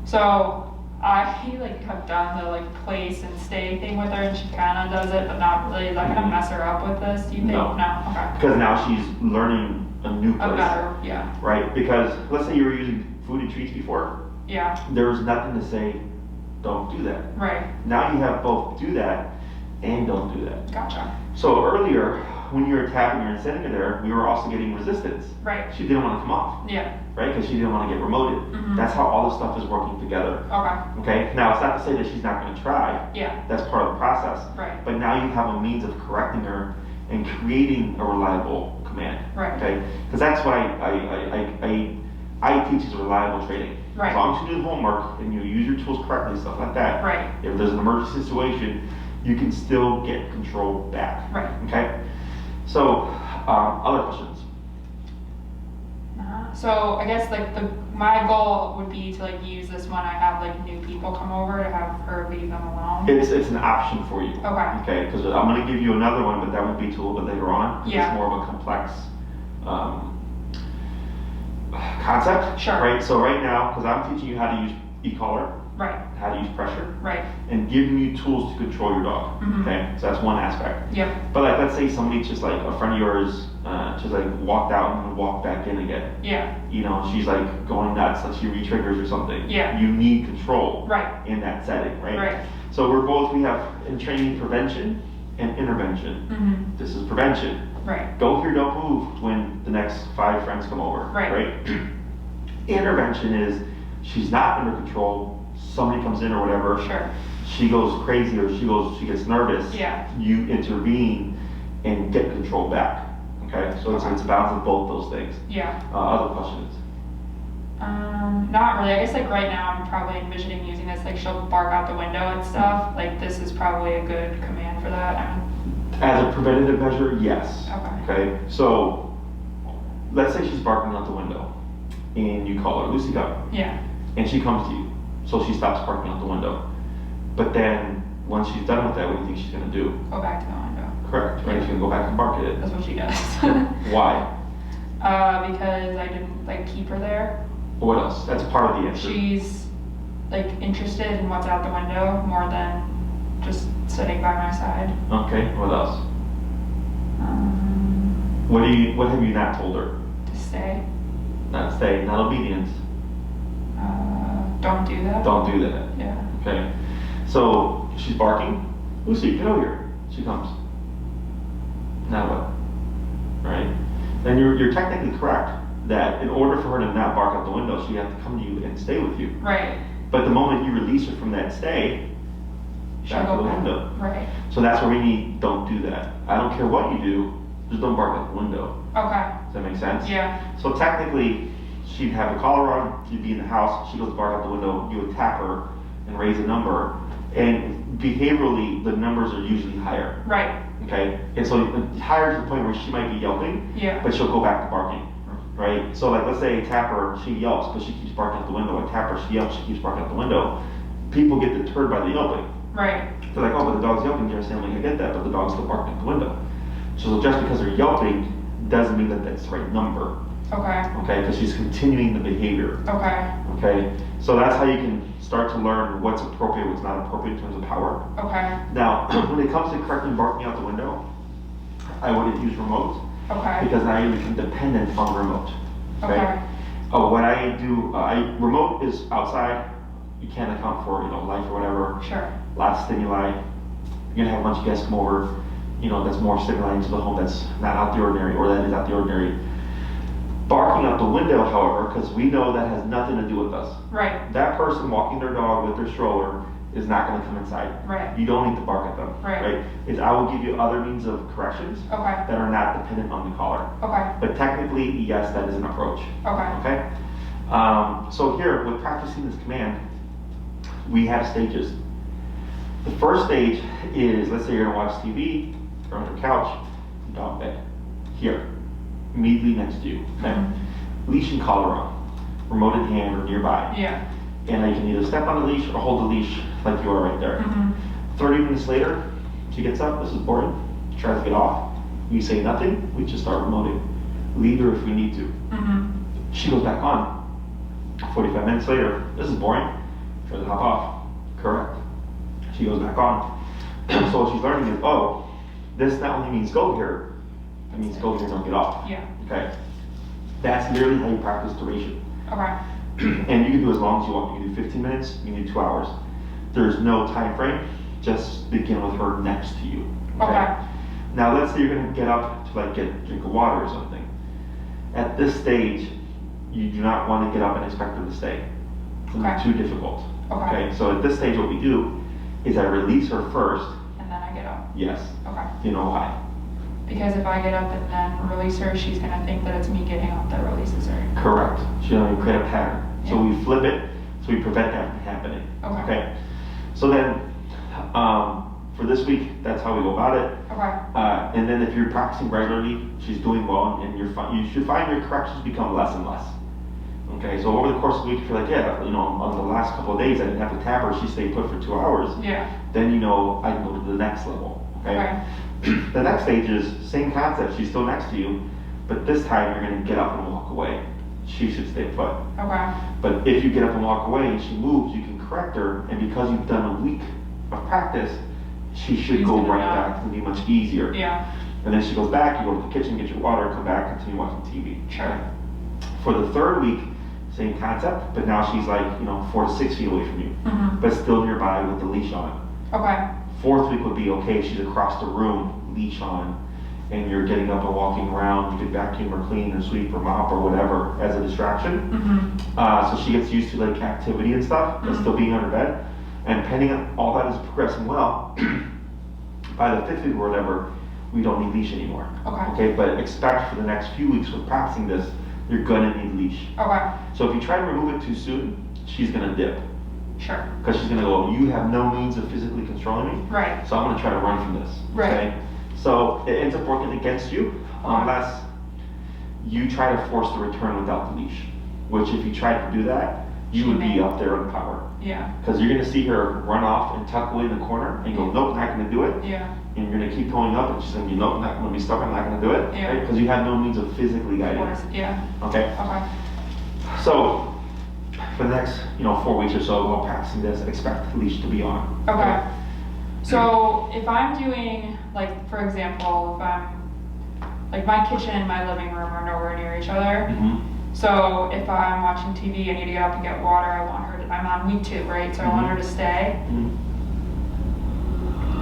So I like have done the like place and stay thing with her, and she kind of does it, but not really. Is that gonna mess her up with this? Do you think? No. Okay. Because now she's learning a new A place. better. Yeah. Right? Because let's say you were using food and treats before. Yeah. There was nothing to say don't do that. Right. Now you have both do that and don't do that. Gotcha. So earlier, when you were tapping her and sending her there, we were also getting resistance. Right. She didn't want to come off, Yeah. right? Because she didn't want to get remoted. Mhm. That's how all this stuff is working together. Okay. Okay? Now, it's not to say that she's not going to try. Yeah. That's part of the process. Right. But now you have a means of correcting her and creating a reliable command. Right. Okay? Because that's what I teach is reliable training. Right. As long as you do the homework and you use your tools correctly, stuff like that. Right. If there's an emergency situation, you can still get control back. Right. Okay? So, other questions? So I guess like my goal would be to like use this when I have like new people come over, to have her leave them alone. It's an option for you. Okay. Okay, because I'm going to give you another one, but that won't be till a little bit later on. Yeah. It's more of a complex concept. Sure. Right. So right now, because I'm teaching you how to use e-collar, Right. how to use pressure, Right. and giving you tools to control your dog. Mhm. Okay, so that's one aspect. Yep. But like, let's say somebody just like a friend of yours just like walked out and walked back in again. Yeah. You know, she's like going nuts, like she re-triggers or something. Yeah. You need control. Right. In that setting, right? Right. So we have in training prevention and intervention. Mhm. This is prevention. Right. Go here, don't move when the next 5 friends come over. Right. Intervention is she's not under control. Somebody comes in or whatever. Sure. She goes crazy or she gets nervous. Yeah. You intervene and get control back. Okay. So it's a balance of both those things. Yeah. Other questions? Not really. I guess like right now I'm probably envisioning using this, like she'll bark out the window and stuff. Like this is probably a good command for that. As a preventative measure, yes. Okay. Okay. So let's say she's barking out the window, and you call her, Lucy, come. Yeah. And she comes to you, so she stops barking out the window. But then once she's done with that, what do you think she's gonna do? Go back to the window. Correct. Right. She's gonna go back and bark at it. That's what she does. Why? Because I didn't like keep her there. What else? That's part of the answer. She's like interested in what's out the window more than just sitting by my side. Okay. What else? Um, What have you not told her? to stay. Not stay. Not obedience. Don't do that. Don't do that. Yeah. Okay. So she's barking. Lucy, get over here. She comes. Now what? Right? Then you're technically correct that in order for her to not bark out the window, she has to come to you and stay with you. Right. But the moment you release her from that stay, She'll back to go the back. window. Right. So that's where we need, don't do that. I don't care what you do, just don't bark out the window. Okay. Does that make sense? Yeah. So technically, she'd have a collar on, she'd be in the house, she goes to bark out the window, you would tap her and raise a number. And behaviorally, the numbers are usually higher. Right. Okay? And so higher to the point where she might be yelping, Yeah. but she'll go back to barking. Right? So like let's say I tap her, she yelps, but she keeps barking out the window. I tap her, she yelps, she keeps barking out the window. People get deterred by the yelping. Right. They're like, oh, but the dog's yelping. You're saying, like, I get that, but the dog's still barking at the window. So just because they're yelping doesn't mean that that's the right number. Okay. Okay? Because she's continuing the behavior. Okay. Okay? So that's how you can start to learn what's appropriate, what's not appropriate in terms of power. Okay. Now, when it comes to correctly barking out the window, I wouldn't use remote Okay. because now you become dependent on the remote. Okay. What I do, remote is outside. You can't account for, life or whatever. Sure. Lots of stimuli. You're gonna have a bunch of guests come over. That's more stimuli into the home that's not out the ordinary, or that is out the ordinary. Barking out the window, however, because we know that has nothing to do with us. Right. That person walking their dog with their stroller is not going to come inside. Right. You don't need to bark at them. Right. I will give you other means of corrections Okay. that are not dependent on the collar. Okay. But technically, yes, that is an approach. Okay. Okay? So here, with practicing this command, we have stages. The first stage is, let's say you're going to watch TV, you're on your couch, dog bed, here, immediately next to you. Okay? Mm-hmm. Leash and collar on, remote in hand or nearby. Yeah. And you can either step on the leash or hold the leash like you are right there. Mm-hmm. 30 minutes later, she gets up, this is boring, she tries to get off. We say nothing, we just start remoting. Leave her if we need to. Mm-hmm. She goes back on. 45 minutes later, this is boring, tries to hop off. Correct. She goes back on. So what she's learning is, oh, this not only means go here, it means go here, don't get off. Yeah. Okay? That's literally how you practice duration. Okay. And you can do as long as you want. You can do 15 minutes, you can do 2 hours. There's no time frame, just begin with her next to you. Okay. Now let's say you're gonna get up to get a drink of water or something. At this stage, you do not want to get up and expect her to stay. It's Okay. too difficult. Okay. So at this stage what we do is I release her first. And then I get up. Yes. Okay. You know why? Because if I get up and then release her, she's gonna think that it's me getting up that releases her. Correct. So you create a pattern. So Yeah. we flip it, so we prevent that from happening. Okay. So then, for this week, that's how we go about it. Okay. And then if you're practicing regularly, she's doing well, and you should find your corrections become less and less. Okay, so over the course of the week, if you're like, yeah, on the last couple of days, I didn't have to tap her, she stayed put for 2 hours. Yeah. Then I can go to the next level. Okay. The next stage is same concept. She's still next to you, but this time you're going to get up and walk away. She should stay put. Okay. But if you get up and walk away and she moves, you can correct her, and because you've done a week of practice, she should go right back. It'll be much easier. Yeah. And then she goes back, you go to the kitchen, get your water, come back, continue watching TV. Sure. For the third week, same concept, but now she's like, 4 to 6 feet away from you, but still nearby with the leash on. Okay. Fourth week would be, okay, she's across the room, leash on, and you're getting up and walking around. You could vacuum or clean or sweep or mop or whatever as a distraction. So she gets used to like activity and stuff, but still being on her bed. And depending on all that is progressing well, by the 5th week or whatever, we don't need leash anymore. Okay, but expect for the next few weeks with practicing this, you're gonna need leash. Okay. So if you try to remove it too soon, she's gonna dip. Sure. Because she's gonna go, you have no means of physically controlling me. Right. So I'm gonna try to run from this. Right. Okay? So it ends up working against you unless you try to force the return without the leash. Which if you tried to do that, you would be up there in power. Yeah. Because you're gonna see her run off and tuck away in the corner and go, nope, not gonna do it. Yeah. And you're gonna keep pulling up and she's gonna be, nope, not gonna be stuck, I'm not gonna do it. Yeah. Right? Because you have no means of physically guiding her. Yeah. Okay? Okay. So for the next, 4 weeks or so, while practicing this, expect the leash to be on. Okay. So if I'm doing, like, for example, if I'm, like, my kitchen and my living room are nowhere near each other. So if I'm watching TV, I need to get up and get water. I want her to, I'm on week 2, right? So I want her to stay.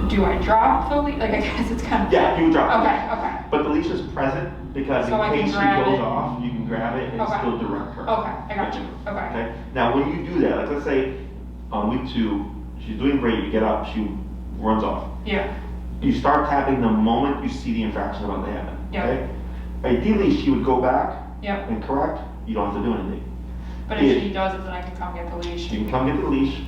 Do I drop the leash? Like, I guess it's kind of. Yeah, you would drop the leash. Okay. But the leash is present because So I in can case she grab goes it. off, you can grab it and still direct her. Okay, I got you. Okay. Okay. Now when you do that, like let's say on week 2, she's doing great, you get up, she runs off. Yeah. You start tapping the moment you see the infraction about to happen. Yep. Okay? Ideally, she would go back Yep. and correct. You don't have to do anything. But if she does it, then I can come get the leash. You can come get the leash,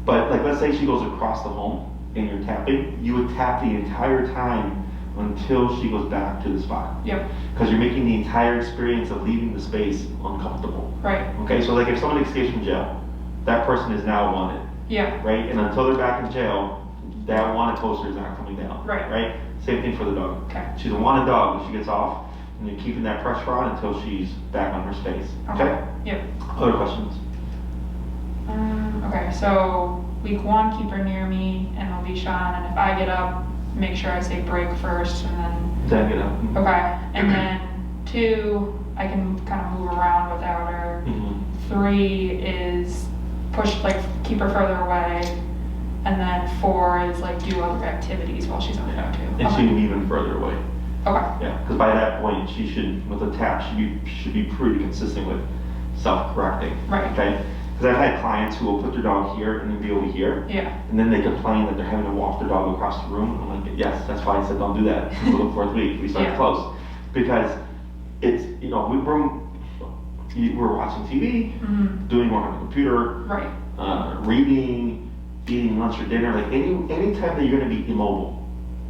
but like let's say she goes across the home and you're tapping, you would tap the entire time until she goes back to the spot. Yep. Because you're making the entire experience of leaving the space uncomfortable. Right. Okay, so like if someone escapes from jail, that person is now wanted. Yeah. Right? And until they're back in jail, that wanted poster is not coming down. Right. Right? Same thing for the dog. Okay. She's a wanted dog when she gets off, and you're keeping that pressure on until she's back on her space. Okay? Yep. Other questions? Okay, so week 1, keep her near me and the leash on, and if I get up, make sure I say break first, and then. Then get up. Okay, and then 2, I can kind of move around without her. 3 is push, like keep her further away, and then 4 is like do other activities while she's on the dog too. And she can be even further away. Okay. Yeah, because by that point, she should, with a tap, should be pretty consistent with self-correcting. Right. Okay? Because I've had clients who will put their dog here and then be over here. Yeah. And then they complain that they're having to walk their dog across the room. I'm like, yes, that's why I said don't do that until the 4th week. We start close. Because it's, we're watching TV, doing work on the computer, Right. Reading, eating lunch or dinner. Like any time that you're going to be immobile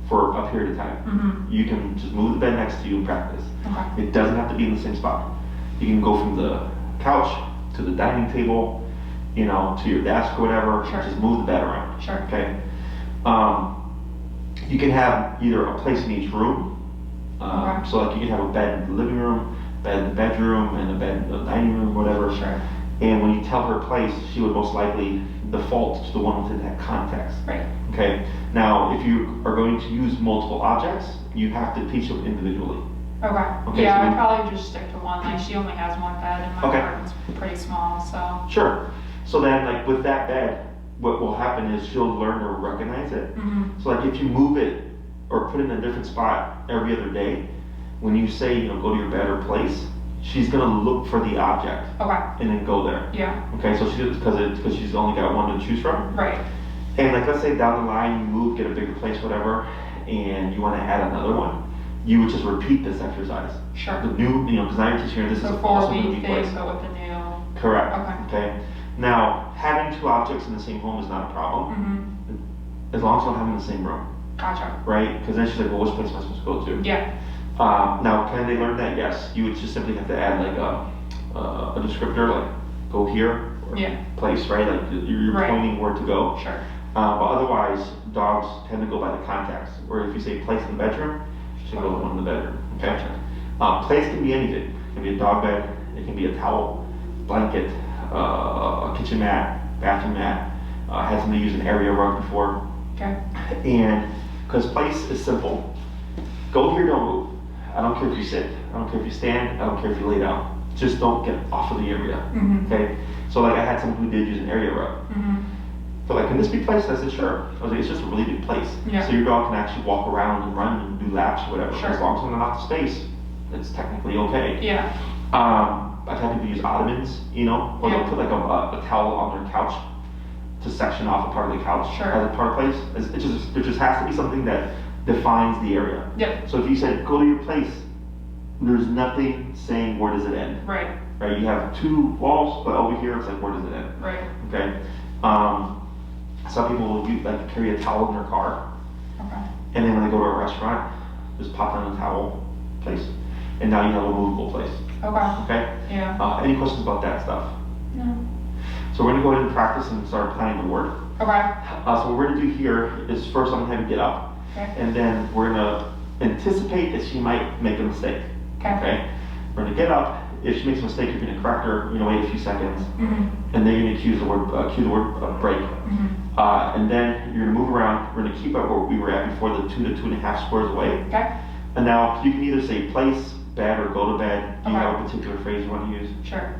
for a period of time, you can just move the bed next to you and practice. Okay. It doesn't have to be in the same spot. You can go from the couch to the dining table, to your desk or whatever. Sure. Just move the bed around. Sure. Okay. You can have either a place in each room. Okay. So like you can have a bed in the living room, bed in the bedroom, and a bed in the dining room, whatever. Sure. And when you tell her place, she would most likely default to the one within that context. Right. Okay. Now, if you are going to use multiple objects, you have to teach them individually. Okay. Yeah, I'd probably just stick to one. Like she only has one bed, and my apartment's pretty small, so. Sure. So then, like with that bed, what will happen is she'll learn to recognize it. So like if you move it or put it in a different spot every other day, when you say, go to your bed or place, she's gonna look for the object. Okay. And then go there. Yeah. Okay, so because she's only got one to choose from. Right. And like let's say down the line you move, get a bigger place, whatever, and you want to add another one. you would just repeat this exercise. Sure. The new, because now you're teaching her this is So also 4 going to week be thing, placed. but with the new. Correct. Okay. Now, having 2 objects in the same home is not a problem, as long as you don't have them in the same room, Gotcha. right? Because then she's like, well, which place am I supposed to go to? Yeah. Now, can they learn that? Yes. You would just simply have to add like a descriptor, like go here, or place, right? Like you're pointing where to go. Sure. But otherwise, dogs tend to go by the contacts. Or if you say place in the bedroom, she should go to one in the bedroom. Okay. Place can be anything. It can be a dog bed. It can be a towel, blanket, a kitchen mat, bathroom mat. Had somebody use an area rug before. Okay. And because place is simple, go here, don't move. I don't care if you sit. I don't care if you stand. I don't care if you lay down. Just don't get off of the area. Okay. So like I had someone who did use an area rug. So like, can this be placed? I said, sure. I was like, it's just a really big place. Yeah. So your dog can actually walk around and run and do laps or whatever. Sure. As long as it's not the space, it's technically okay. Yeah. I've had people use ottomans, or they'll put like a towel on their couch to section off a part of the couch as a part of place. There just has to be something that defines the area. Yep. So if you said, go to your place, there's nothing saying where does it end. Right. Right, you have 2 walls, but over here it's like, where does it end? Right. Okay. Some people will like carry a towel in their car, and then when they go to a restaurant, just pop down a towel place, and now you have a movable place. Okay. Yeah. Any questions about that stuff? No. So we're gonna go ahead and practice and start applying the word. Okay. So what we're gonna do here is first I'm gonna have you get up, and then we're gonna anticipate that she might make a mistake. Okay. We're gonna get up. If she makes a mistake, you're gonna correct her. You're gonna wait a few seconds, and then you're gonna cue the word break. And then you're gonna move around. We're gonna keep up where we were at before, the 2 to 2.5 squares away. Okay. And now you can either say place, bed, or go to bed. Do you have a particular phrase you want to use? Sure.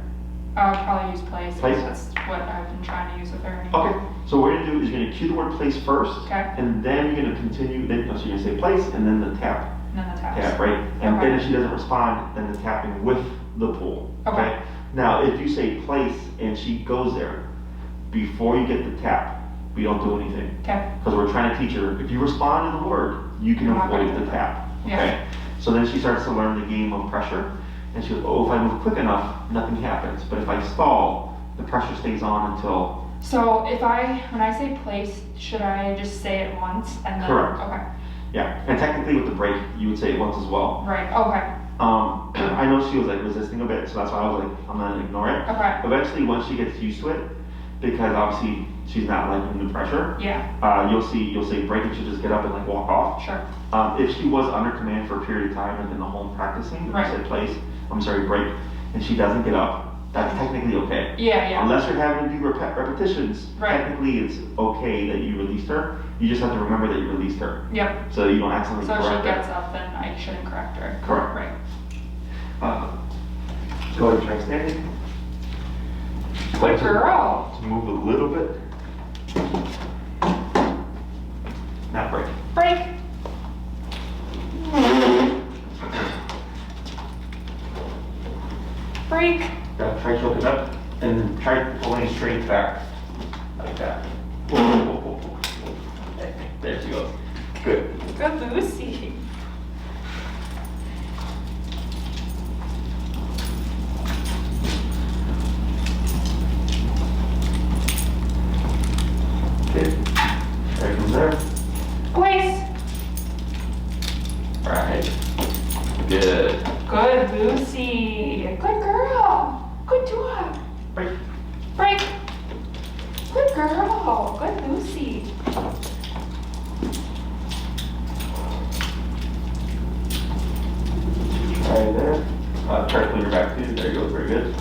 I would probably use place. Place? That's what I've been trying to use with her. Okay. So what we're gonna do is you're gonna cue the word place first, and then you're gonna continue. Then so you're gonna say place, and then the tap. And then the taps. Tap, right? And then if she doesn't respond, then the tapping with the pull. Okay. Now, if you say place and she goes there, before you get the tap, we don't do anything. Okay. Because we're trying to teach her, if you respond to the word, you can avoid the tap. Okay. So then she starts to learn the game of pressure, and she goes, oh, if I move quick enough, nothing happens. But if I stall, the pressure stays on until. So when I say place, should I just say it once and then? Correct. Okay. Yeah, and technically with the break, you would say it once as well. Right. Okay. I know she was like resisting a bit, so that's why I was like, I'm gonna ignore it. Okay. Eventually, once she gets used to it, because obviously she's not liking the pressure. Yeah. You'll say break, and she'll just get up and like walk off. Sure. If she was under command for a period of time, like in the home practicing, you said place, break, and she doesn't get up, that's technically okay. Yeah. Unless you're having to do repetitions, technically it's okay that you released her. You just have to remember that you released her. Yep. So you don't accidentally correct her. So if she gets up, then I shouldn't correct her. Correct. Right. Go ahead and try standing. Good girl. To move a little bit. Now break. Break. Break. Try choking up and then try pulling straight back. Like that. Whoa. There she goes. Good. Good Lucy. Good. Right from there. Place. Right. Good. Good Lucy. Good girl. Good job. Break. Break. Good girl. Good Lucy. Right there. Try to pull your back too. There you go. Very good.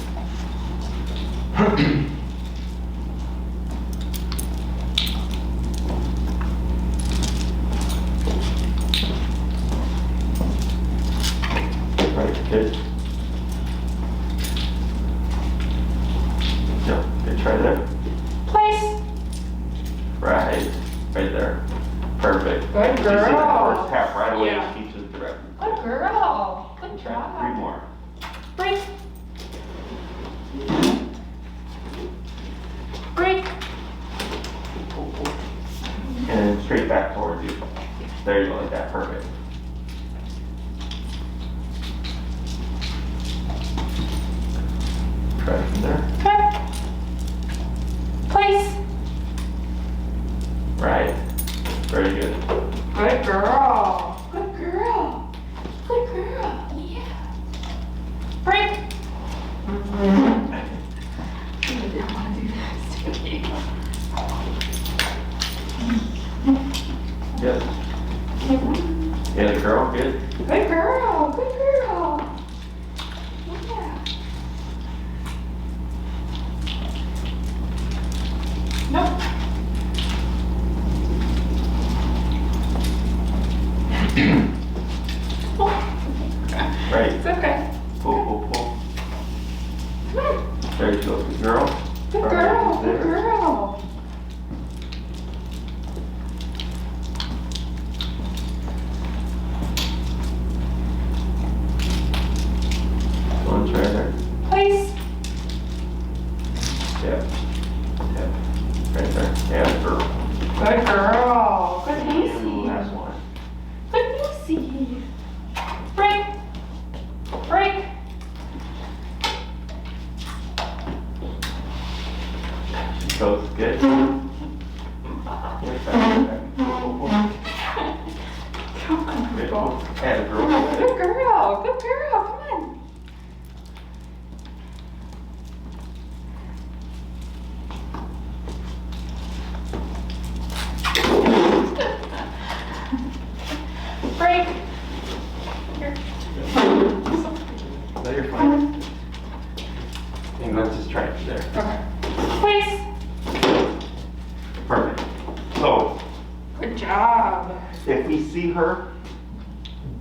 Right. Good. No. Good. Try there. Place. Right. Right there. Perfect. Good You see the girl. first tap right away. Yeah. Keeps it direct. Good girl. Good Try job. 3 more. Break. Break. And straight back towards you. There you go, like that. Perfect. Try from there. Come. Place. Right. Very good. Good girl. Good girl. Good girl. Yeah. Break. I didn't want to do this. Okay. Good. Yeah, the girl, good. Good girl. Good girl. Yeah. Nope. Right. It's okay. Pull, pull, pull. Come on. There you go. Good girl. Good Right girl. there. Good girl. Go and try there. Place. Yep. Yep. Right there. Yeah, girl. Good girl. Good And the Lucy. last one. Good Lucy. Break. Break. She goes good. Back, back. Pull, pull, pull. Come on, Good. girl. Yeah, the girl. Good girl. Good girl. Come on. Break. Here. No, you're fine. And let's just try it there. Okay. Place. Perfect. So, Good job. if we see her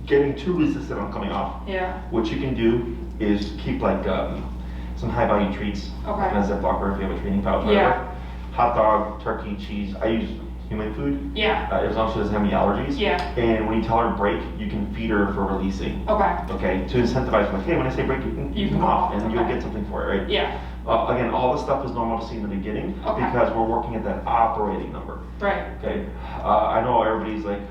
getting too resistant on coming off, Yeah. what you can do is keep like some high value treats Okay. in a Ziploc, if you have a training pouch, Yeah. whatever. Hot dog, turkey, cheese. I use human food Yeah. as long as she doesn't have any allergies. Yeah. And when you tell her to break, you can feed her for releasing. Okay. Okay, to incentivize, like, hey, when I say break, you can come off, and you'll okay. get something for it, right? Yeah. Again, all this stuff is normal to see in the beginning Okay. because we're working at that operating number. Right. Okay, I know everybody's like,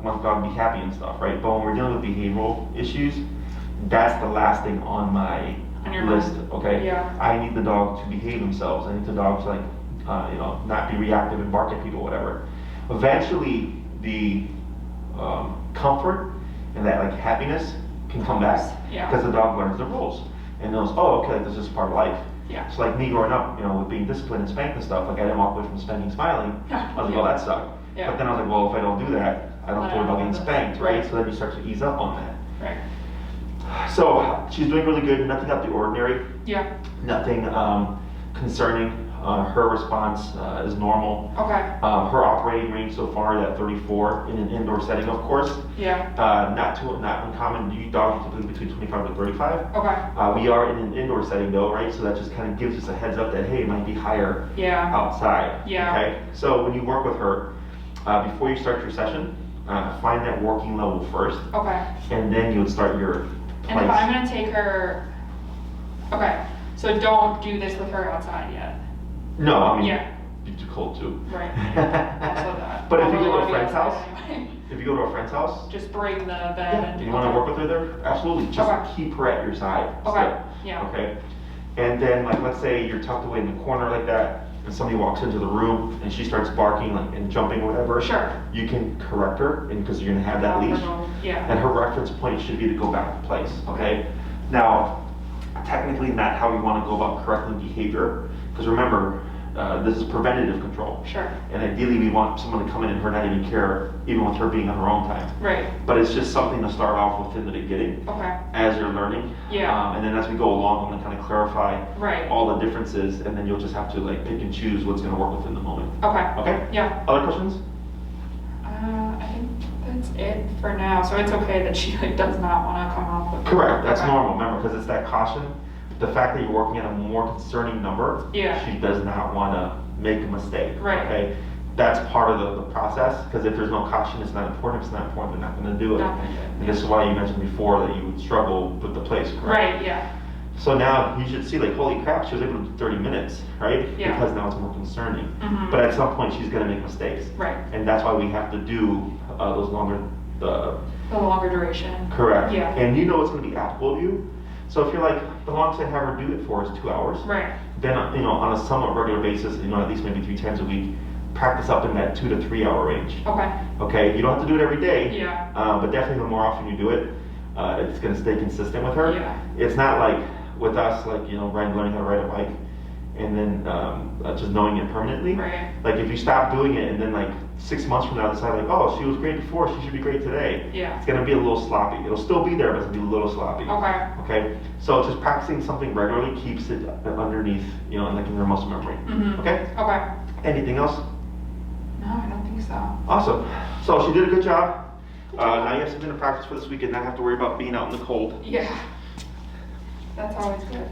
wants dog to be happy and stuff, right? But when we're dealing with behavioral issues, that's the last thing on my On your list, mind. okay? Yeah. I need the dog to behave themselves. I need the dog to like, not be reactive and bark at people, whatever. Eventually, the comfort and that like happiness can come back Yeah. because the dog learns the rules and knows, oh, okay, this is part of life. Yeah. It's like me growing up, with being disciplined and spanked and stuff. Like I didn't walk away from spanking smiling. I was like, oh, that sucked. Yeah. But then I was like, well, if I don't do that, I don't feel the dog getting spanked, right? Right. So then you start to ease up on that. Right. So she's doing really good. Nothing out the ordinary. Yeah. Nothing concerning. Her response is normal. Okay. Her operating range so far is at 34 in an indoor setting, of course. Yeah. Not uncommon. You dogs typically between 25 to 35. Okay. We are in an indoor setting though, right? So that just kind of gives us a heads up that hey, it might be higher Yeah. outside. Yeah. Okay. So when you work with her, before you start your session, find that working level first, Okay. and then you would start your And if I'm gonna take her, okay, so don't do this with her outside yet. No, I mean, Yeah. it'd be too cold too. Right. Also that. But if you I really go to wanna a be friend's outside house, anyway. if you go to a friend's house, Just bring the bed and do. you want to work with her there? Absolutely. Just Okay. keep her at your side. Okay. still, Yeah. Okay. And then, like, let's say you're tucked away in the corner like that, and somebody walks into the room and she starts barking like and jumping or whatever. Sure. You can correct her, and because you're gonna have that leash, Yeah. and her reference point should be to go back to place. Okay. Now, technically, not how we want to go about correcting behavior, because remember, this is preventative control. Sure. And ideally, we want someone to come in and her not even care, even with her being on her own time. Right. But it's just something to start off with in the beginning Okay. as you're learning. Yeah. And then as we go along, I'm gonna kind of clarify Right. all the differences, and then you'll just have to like pick and choose what's gonna work within the moment. Okay. Okay? Yeah. Other questions? I think that's it for now. So it's okay that she like does not want to come off with. Correct, that's Okay. normal, remember, because it's that caution. The fact that you're working at a more concerning number, Yeah. she does not want to make a mistake. Right. Okay? That's part of the process, because if there's no caution, it's not important. If it's not important, they're not going to do it. Not gonna do it. And this is why you mentioned before that you would struggle with the place, correct? Right. Yeah. So now you should see, like, holy crap, she was able to do 30 minutes, right? Yeah. Because now it's more concerning. Mhm. But at some point, she's going to make mistakes. Right. And that's why we have to do those longer, The longer duration. correct. Yeah. And you know it's going to be applicable to you. So if you're like, the longest I have her do it for is 2 hours. Right. Then, on a somewhat regular basis, at least maybe 3 times a week, practice up in that 2 to 3 hour range. Okay. Okay, you don't have to do it every day. Yeah. But definitely the more often you do it, it's gonna stay consistent with her. Yeah. It's not like with us, like, learning how to ride a bike and then just knowing it permanently. Right. Like if you stop doing it and then like 6 months from now decide like, oh, she was great before, she should be great today. Yeah. It's gonna be a little sloppy. It'll still be there, but it's gonna be a little sloppy. Okay. Okay. So just practicing something regularly keeps it underneath, like in your muscle memory. Mm-hmm. Okay. Okay. Anything else? No, I don't think so. Awesome. So she did a good job. Now you have something to practice for this week and not have to worry about being out in the cold. Yeah. That's always good.